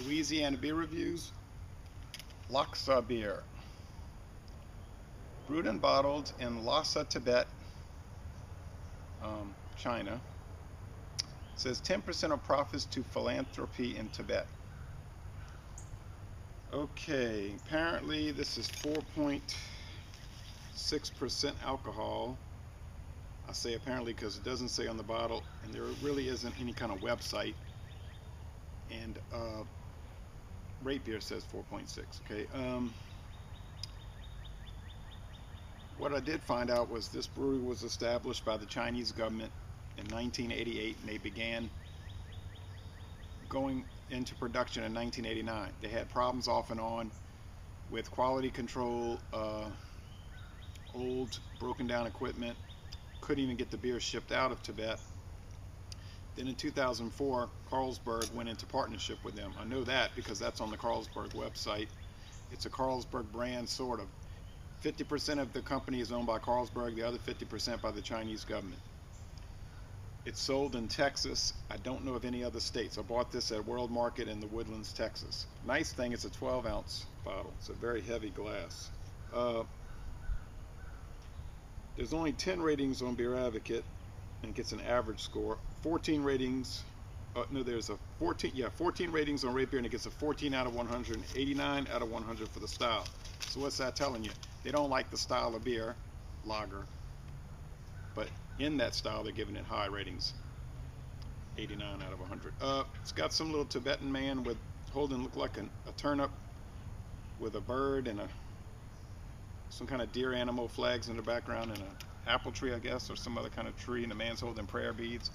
Louisiana beer reviews. Lhasa beer. Brewed and bottled in Lhasa, Tibet, China. It says 10% of profits to philanthropy in Tibet. Okay, apparently this is 4.6% alcohol. I say apparently because it doesn't say on the bottle, and there really isn't any kind of website. And rate beer says 4.6. Okay. What I did find out was this brewery was established by the Chinese government in 1988, and they began going into production in 1989. They had problems off and on with quality control, old broken down equipment, couldn't even get the beer shipped out of Tibet. Then in 2004, Carlsberg went into partnership with them. I know that because that's on the Carlsberg website. It's a Carlsberg brand, sort of. 50% of the company is owned by Carlsberg, the other 50% by the Chinese government. It's sold in Texas. I don't know of any other states. I bought this at World Market in the Woodlands, Texas. Nice thing, it's a 12-ounce bottle. It's a very heavy glass. There's only 10 ratings on Beer Advocate and gets an average score. 14 ratings. There's a 14 ratings on Rate Beer, and it gets a 14 out of 100, and 89 out of 100 for the style. So what's that telling you? They don't like the style of beer, lager, but in that style they're giving it high ratings, 89 out of 100. It's got some little Tibetan man with holding, look like a turnip with a bird and some kind of deer animal flags in the background, and an apple tree, I guess, or some other kind of tree, and the man's holding prayer beads.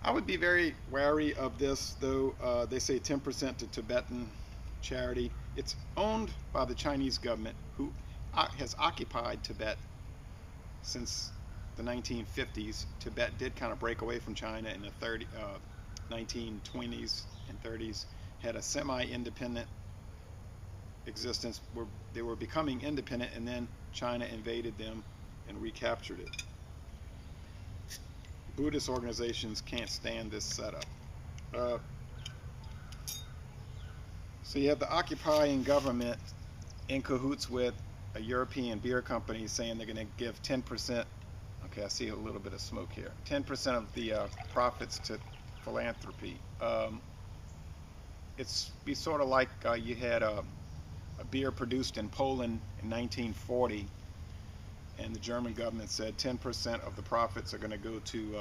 I would be very wary of this, though. They say 10% to Tibetan charity. It's owned by the Chinese government, who has occupied Tibet since the 1950s. Tibet did kind of break away from China in the 1920s and 30s, had a semi-independent existence where they were becoming independent, and then China invaded them and recaptured it. Buddhist organizations can't stand this setup. So you have the occupying government in cahoots with a European beer company saying they're going to give 10%. Okay, I see a little bit of smoke here. 10% of the profits to philanthropy. It's be sort of like you had a beer produced in Poland in 1940, and the German government said 10% of the profits are going to go to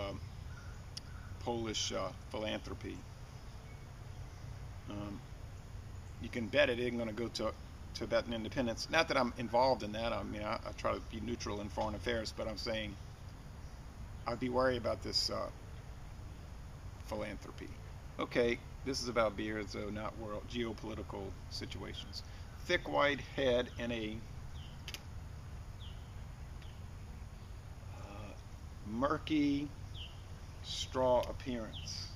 Polish philanthropy. You can bet it isn't going to go to Tibetan independence. Not that I'm involved in that. I mean, I try to be neutral in foreign affairs, but I'm saying I'd be worried about this philanthropy. Okay, this is about beer, though, not world geopolitical situations. Thick white head and a murky straw appearance.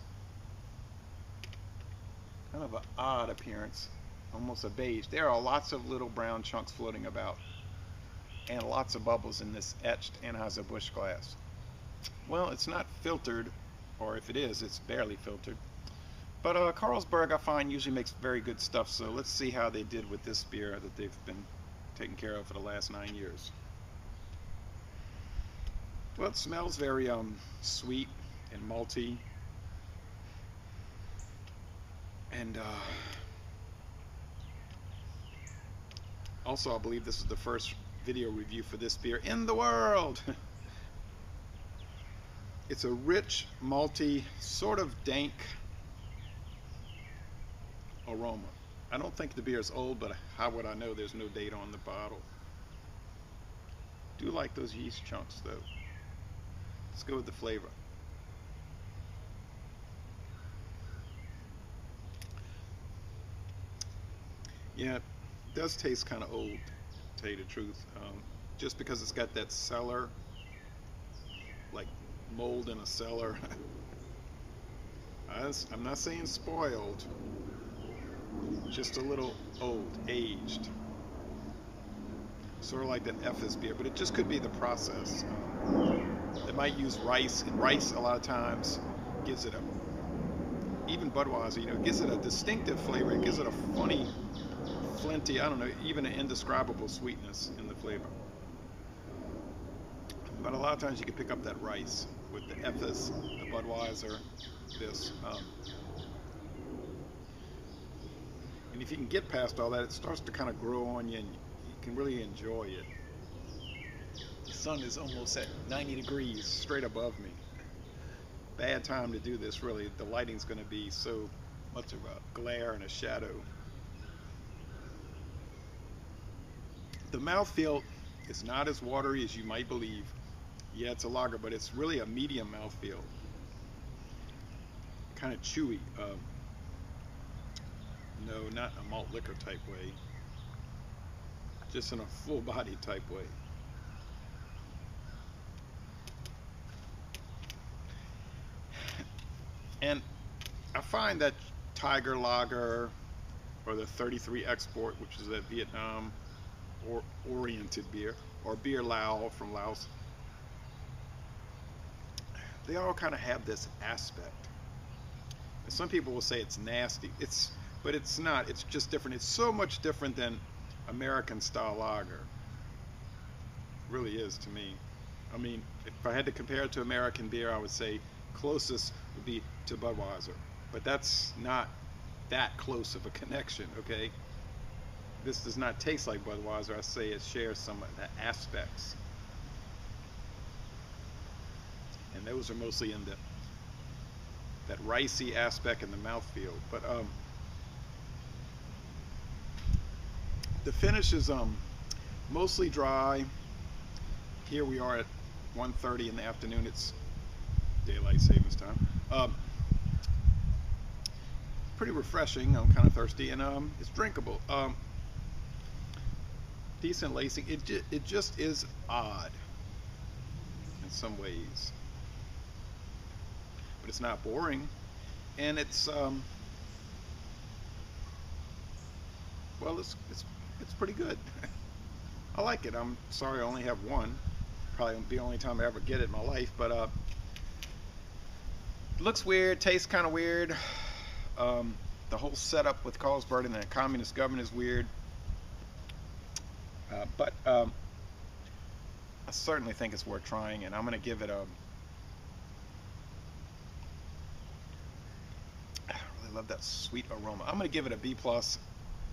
Kind of an odd appearance, almost a beige. There are lots of little brown chunks floating about, and lots of bubbles in this etched Anheuser-Busch glass. Well, it's not filtered, or if it is, it's barely filtered. But Carlsberg, I find, usually makes very good stuff, so let's see how they did with this beer that they've been taking care of for the last 9 years. Well, it smells very sweet and malty. And also, I believe this is the first video review for this beer in the world. It's a rich, malty, sort of dank aroma. I don't think the beer is old, but how would I know? There's no date on the bottle. Do like those yeast chunks, though. Let's go with the flavor. Yeah, it does taste kind of old, to tell you the truth. Just because it's got that cellar, like mold in a cellar. I'm not saying spoiled, just a little old, aged. Sort of like that F's beer, but it just could be the process. They might use rice, and rice a lot of times gives it a even Budweiser, you know, it gives it a distinctive flavor. It gives it a funny, flinty, I don't know, even an indescribable sweetness in the flavor. But a lot of times you can pick up that rice with the Ethos, the Budweiser, this. And if you can get past all that, it starts to kind of grow on you, and you can really enjoy it. The sun is almost at 90 degrees straight above me. Bad time to do this, really. The lighting's going to be so much of a glare and a shadow. The mouthfeel is not as watery as you might believe. Yeah, it's a lager, but it's really a medium mouthfeel. Kind of chewy. No, not a malt liquor type way. Just in a full body type way. And I find that Tiger Lager or the 33 Export, which is a Vietnam oriented beer, or Beer Lao from Laos, they all kind of have this aspect. And some people will say it's nasty. But it's not. It's just different. It's so much different than American style lager. It really is to me. I mean, if I had to compare it to American beer, I would say closest would be to Budweiser. But that's not that close of a connection, okay? This does not taste like Budweiser. I say it shares some of the aspects. And those are mostly in that ricey aspect in the mouthfeel. But the finish is mostly dry. Here we are at 1:30 in the afternoon. It's daylight savings time. Pretty refreshing. I'm kind of thirsty, and it's drinkable. Decent lacing. It just is odd in some ways, but it's not boring, and it's well, it's pretty good. I like it. I'm sorry I only have one. Probably won't be the only time I ever get it in my life, but it looks weird, tastes kind of weird. The whole setup with Carlsberg and the communist government is weird. But I certainly think it's worth trying, and I'm going to give it a... I really love that sweet aroma. I'm going to give it a B+.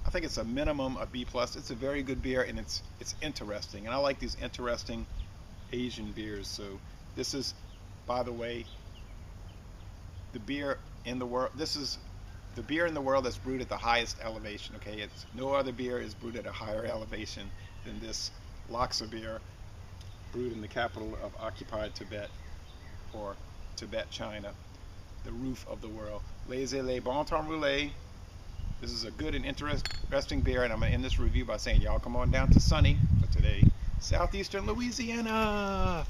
I think it's a minimum a B+. It's a very good beer, and it's interesting, and I like these interesting Asian beers. So this is, by the way, the beer in the world. This is the beer in the world that's brewed at the highest elevation. Okay, it's no other beer is brewed at a higher elevation than this Lhasa beer, brewed in the capital of occupied Tibet, or Tibet, China, the roof of the world. Laissez-les bon temps rouler. This is a good and interesting beer, and I'm going to end this review by saying y'all come on down to sunny, but today, southeastern Louisiana.